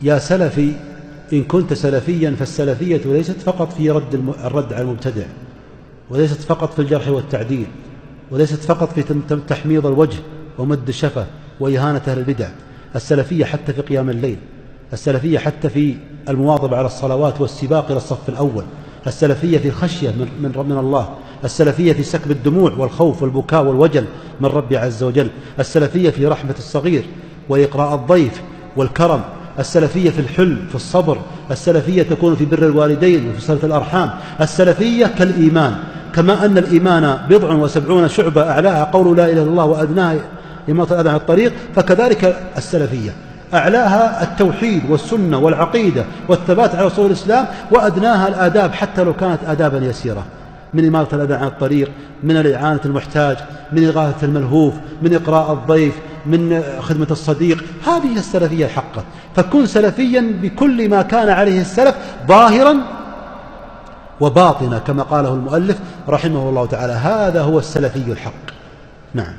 يا سلفي إن كنت سلفيا فالسلفية ليست فقط في الرد على المبتدع، وليست فقط في الجرح والتعديل، وليست فقط في تحميض الوجه ومد الشفة وإهانة أهل البدع. السلفية حتى في قيام الليل، السلفية حتى في المواظبة على الصلوات والسباق إلى الصف الأول، السلفية في الخشية من الله، السلفية في سكب الدموع والخوف والبكاء والوجل من رب عز وجل، السلفية في رحمة الصغير وإقراء الضيف والكرم، السلفية في الحلم في الصبر، السلفية تكون في بر الوالدين وفي صلة الأرحام. السلفية كالإيمان، كما أن الإيمان 70 شعبة أعلاها قول لا إله إلا الله وأدناها إماطة الأذى عن الطريق، فكذلك السلفية أعلاها التوحيد والسنة والعقيدة والثبات على أصول الإسلام، وأدناها الآداب حتى لو كانت آدابا يسيرة، من إماطة الأذى عن الطريق، من الإعانة المحتاج، من إغاثة الملهوف، من إقراء الضيف، من خدمة الصديق. هذه السلفية الحقة. فكن سلفيا بكل ما كان عليه السلف ظاهرا وباطنا كما قاله المؤلف رحمه الله تعالى. هذا هو السلفي الحق. نعم.